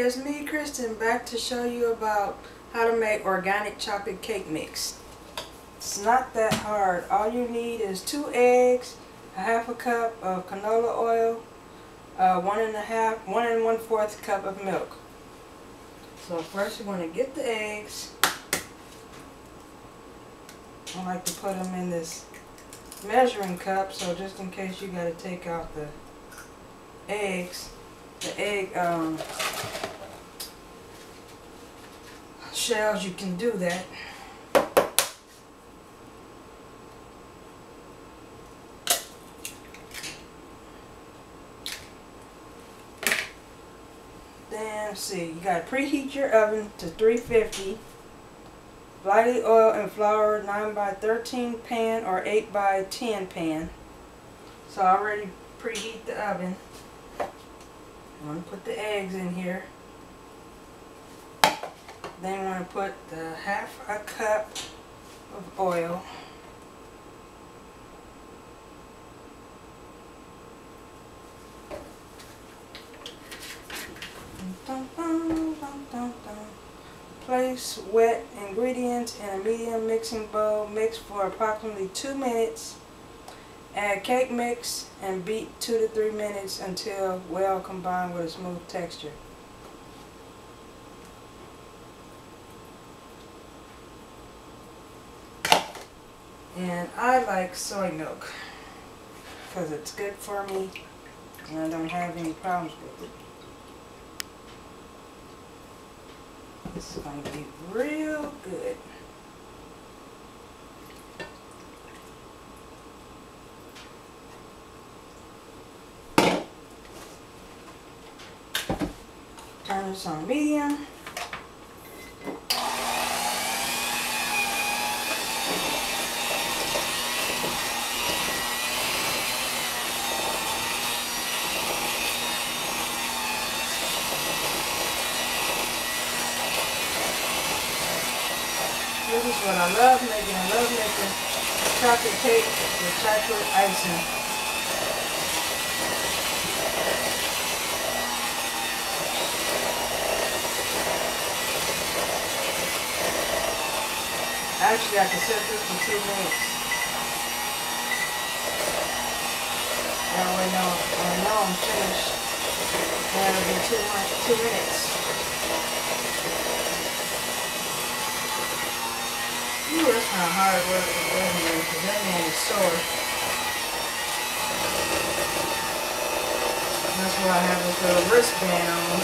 it's me, Kristen, back to show you about how to make organic chocolate cake mix. It's not that hard. All you need is 2 eggs, a half a cup of canola oil, 1 1/4 cup of milk. So first you want to get the eggs. I like to put them in this measuring cup, so just in case you got to take out the eggs, the egg shells, you can do that. Then, let's see, you got to preheat your oven to 350. Lightly oil and flour 9x13 pan or 8x10 pan. So I already preheat the oven. I'm going to put the eggs in here. Then I'm going to put the half a cup of oil. Place wet ingredients in a medium mixing bowl. Mix for approximately 2 minutes. Add cake mix and beat 2 to 3 minutes until well combined with a smooth texture. And I like soy milk because it's good for me and I don't have any problems with it. This is going to be real good. Turn this on medium. This is what I love making. I love making chocolate cake with chocolate icing. Actually, I can set this for 2 minutes. That way I know I'm finished. And it'll be 2 minutes. Ooh, that's kind of hard work with me because that man is sore. That's why I have this little wristband on.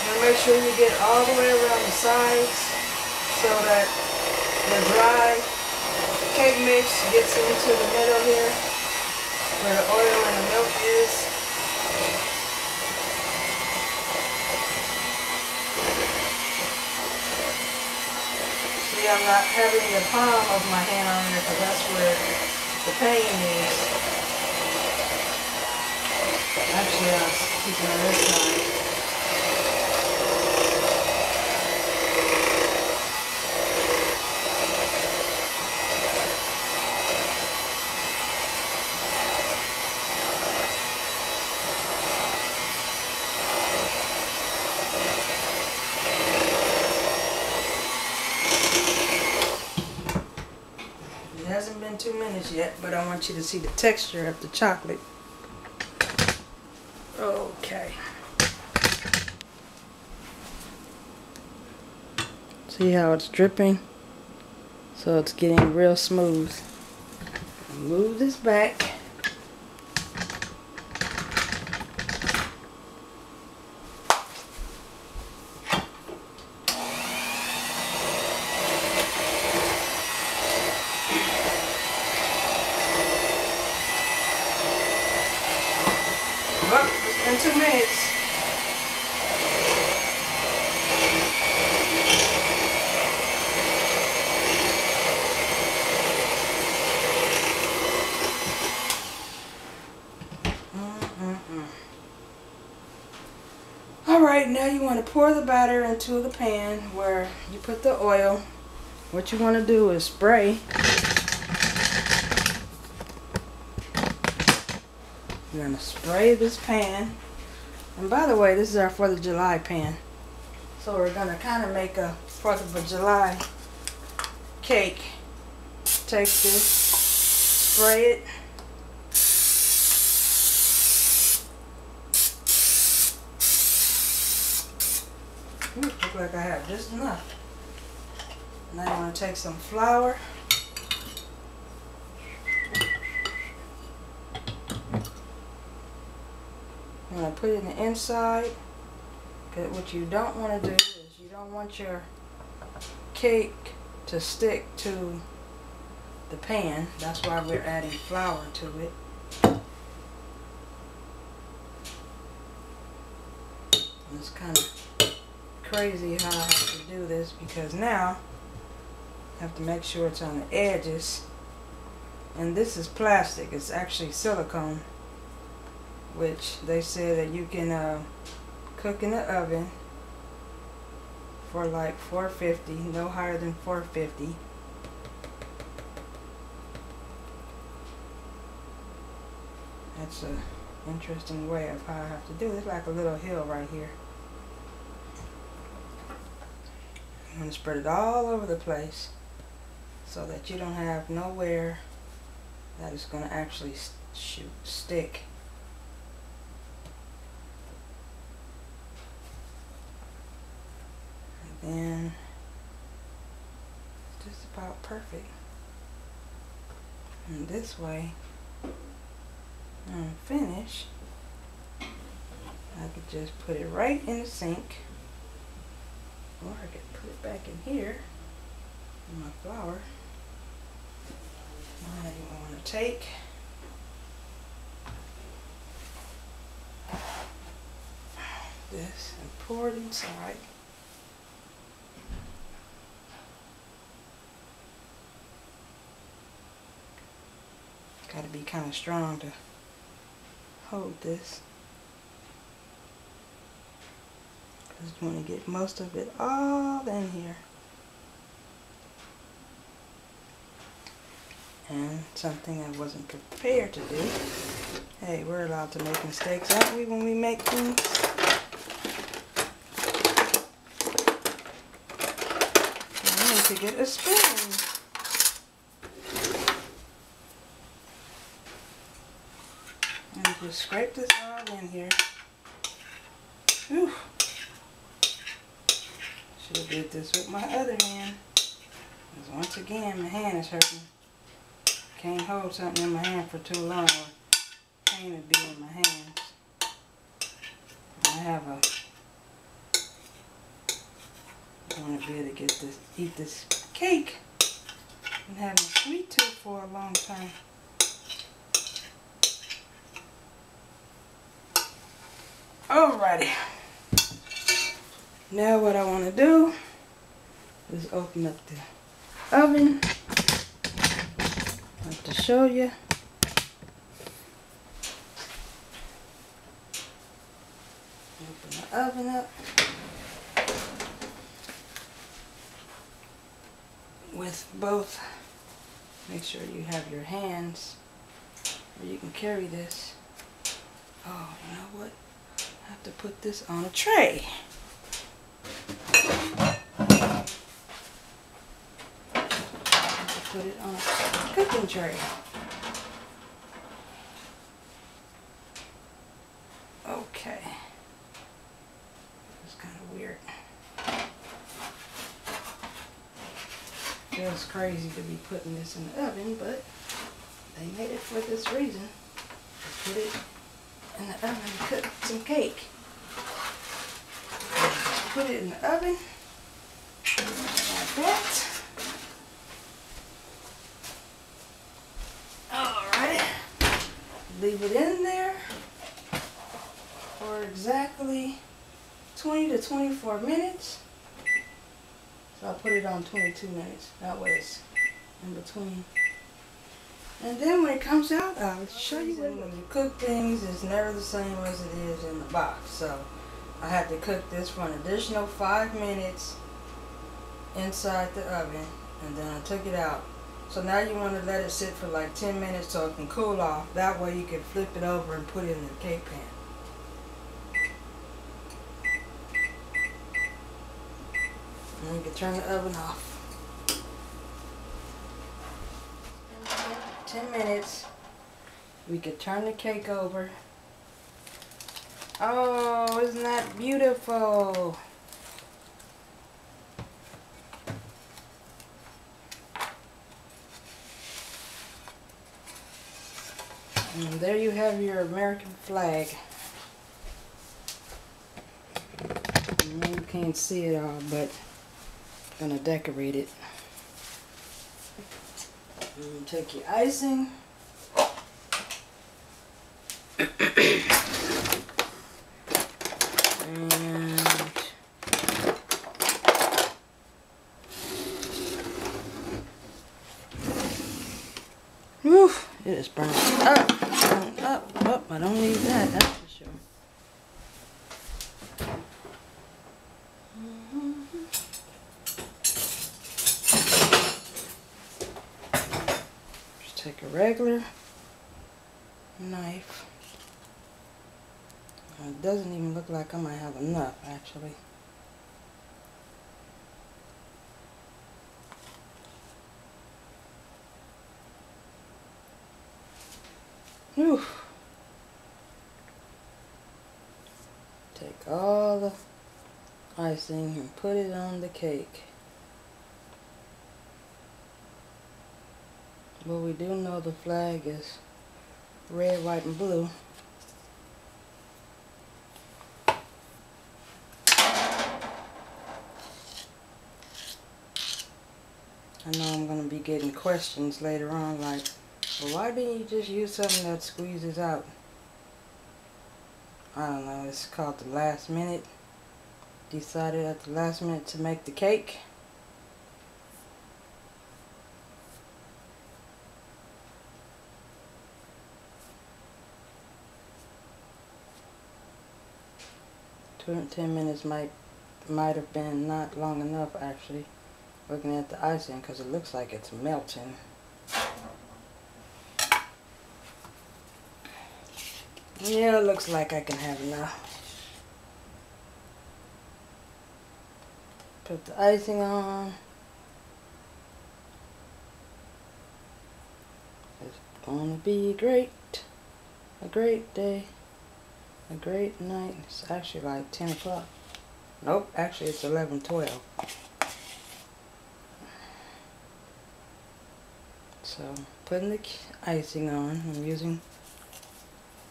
Now make sure you get all the way around the sides so that the dry cake mix gets into the middle here where the oil and the milk is. See, I'm not having the palm of my hand on there because that's where the pain is. Actually, I was keeping on this side. It hasn't been 2 minutes yet, but I want you to see the texture of the chocolate. Okay. See how it's dripping? So it's getting real smooth. Move this back. Well, it's been 2 minutes. Alright, now you want to pour the batter into the pan where you put the oil. What you want to do is spray. You're going to spray this pan. And by the way, this is our 4th of July pan. So we're going to kind of make a 4th of July cake. Take this, spray it. Look like I have just enough. Now you want to take some flour. You want to put it in the inside. But what you don't want to do is you don't want your cake to stick to the pan. That's why we're adding flour to it. And it's kind of crazy how I have to do this because now I have to make sure it's on the edges. And this is plastic. It's actually silicone, which they say that you can cook in the oven for like 450, no higher than 450. That's an interesting way of how I have to do it. It's like a little hill right here. I'm going to spread it all over the place so that you don't have nowhere that is going to actually stick. And then it's just about perfect. And this way, when I'm finished, I could just put it right in the sink. Or I could put it back in here in my flour. Now you want to take this and pour it inside. Got to be kind of strong to hold this. Just want to get most of it all in here. And something I wasn't prepared to do. Hey, we're allowed to make mistakes, aren't we, when we make things? I need to get a spoon. And just scrape this all in here. Whew. Should have did this with my other hand. Because once again, my hand is hurting. Can't hold something in my hand for too long or pain would be in my hands. I have I want to be able to get this, eat this cake. I've been having a sweet tooth for a long time. Alrighty. Now what I want to do is open up the oven. I have to show you. Open the oven up with both. Make sure you have your hands where you can carry this. Oh, you know what? I have to put this on a tray. Put it on a cooking tray. Okay. It's kind of weird. Feels crazy to be putting this in the oven, but they made it for this reason. Put it in the oven and cook some cake. Put it in the oven like that. Leave it in there for exactly 20 to 24 minutes. So I'll put it on 22 minutes. That way it's in between. And then when it comes out, I'll show you. When you cook things, it's never the same as it is in the box. So I had to cook this for an additional 5 minutes inside the oven, and then I took it out. So now you want to let it sit for like 10 minutes so it can cool off. That way you can flip it over and put it in the cake pan. And you can turn the oven off. 10 minutes. We could turn the cake over. Oh, isn't that beautiful? And there you have your American flag. You can't see it all, but I'm gonna decorate it. And take your icing. And whew, it is burnt up. Oh, I don't need that, that's for sure. Just take a regular knife. It doesn't even look like I might have enough, actually. Whew. Take all the icing and put it on the cake. But we do know the flag is red, white, and blue. I know I'm going to be getting questions later on like, well, why didn't you just use something that squeezes out? I don't know, it's called the last minute. Decided at the last minute to make the cake. $10 minutes might have been not long enough, actually, looking at the icing, because it looks like it's melting. Yeah, it looks like I can have enough. Put the icing on. It's gonna be great. A great day. A great night. It's actually like 10 o'clock. Nope, actually it's 11:12. So, putting the icing on. I'm using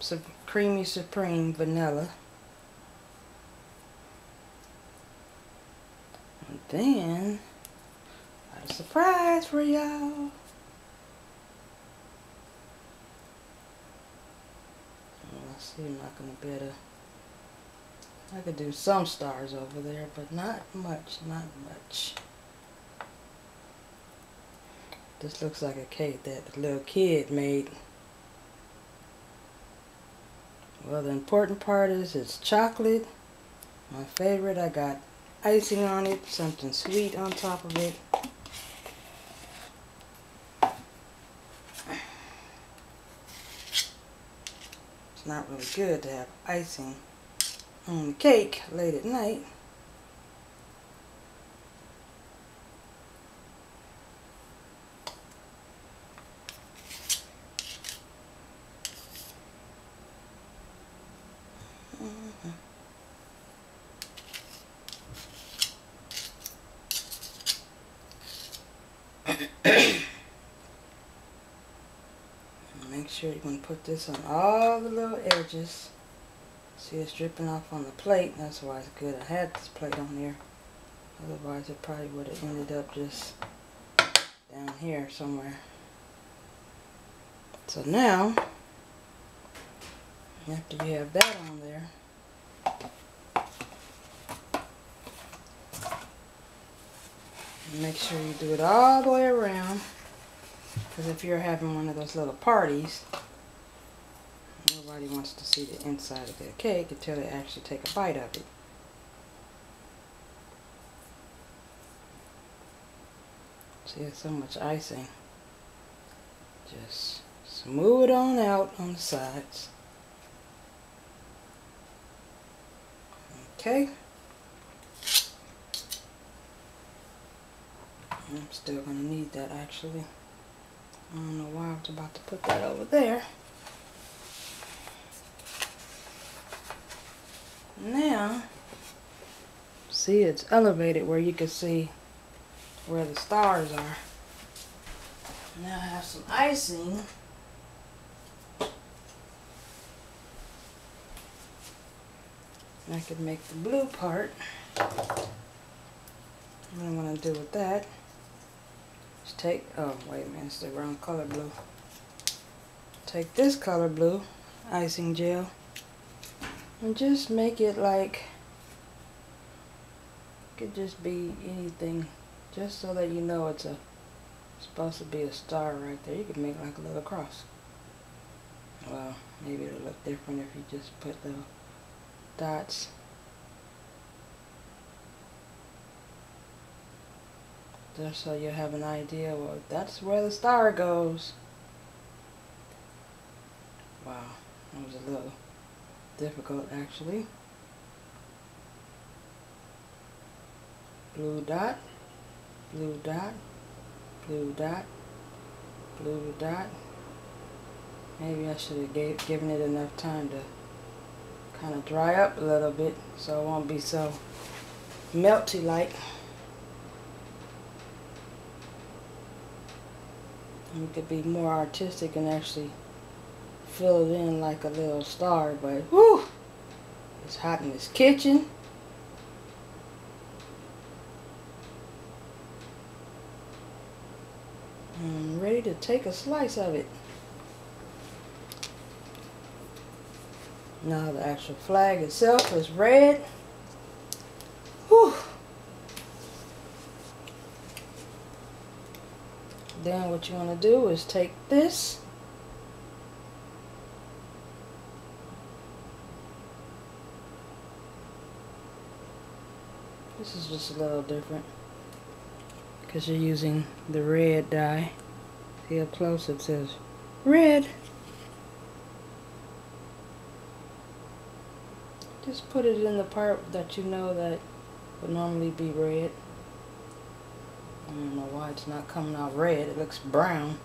some Creamy Supreme vanilla. And then, got a surprise for y'all. Let's see, I'm not going to be able to, I could do some stars over there, but not much, not much. This looks like a cake that the little kid made. Well, the important part is it's chocolate. My favorite. I got icing on it, something sweet on top of it. It's not really good to have icing on the cake late at night. Make sure you can put this on all the little edges. See, it's dripping off on the plate. That's why it's good I had this plate on here. Otherwise it probably would have ended up just down here somewhere. So now, after you have that on there, make sure you do it all the way around. Because if you're having one of those little parties, nobody wants to see the inside of their cake until they actually take a bite of it. See, there's so much icing. Just smooth it on out on the sides. Okay. I'm still gonna need that actually. I don't know why I was about to put that over there. Now, see, it's elevated where you can see where the stars are. Now I have some icing. I could make the blue part. What I'm gonna do with that is take, oh wait a minute, it's the wrong color blue. Take this color blue icing gel and just make it like, it could just be anything, just so that you know it's supposed to be a star right there. You could make like a little cross. Well, maybe it'll look different if you just put the dots. Just so you have an idea, well, that's where the star goes. Wow, that was a little difficult actually. Blue dot, blue dot, blue dot, blue dot. Maybe I should have given it enough time to kind of dry up a little bit so it won't be so melty like. You could be more artistic and actually fill it in like a little star, but whew, it's hot in this kitchen. I'm ready to take a slice of it. Now the actual flag itself is red. Whew. Then what you want to do is take this . This is just a little different because you're using the red dye. See up close it says red. Just put it in the part that you know that would normally be red. I don't know why it's not coming out red. It looks brown.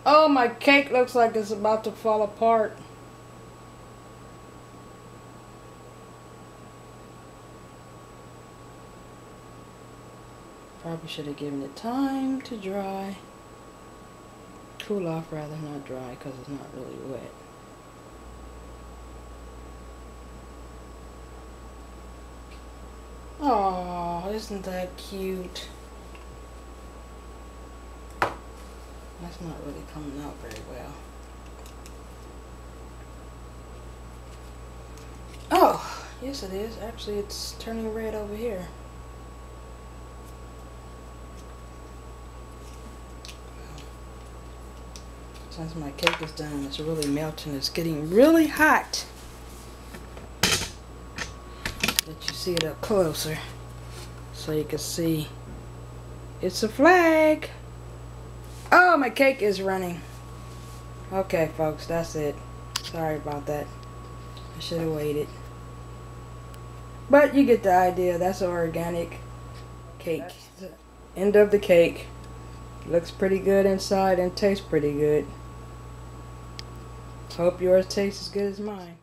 Oh, my cake looks like it's about to fall apart. Probably should have given it time to dry. Cool off rather, not dry, because it's not really wet. Oh, isn't that cute? That's not really coming out very well. Oh, yes it is. Actually, it's turning red over here. Since my cake is done, it's really melting. It's getting really hot. Let you see it up closer so you can see it's a flag. Oh, my cake is running. Okay, folks, that's it. Sorry about that. I should have waited. But you get the idea. That's an organic cake. That's the end of the cake. Looks pretty good inside and tastes pretty good. Hope yours tastes as good as mine.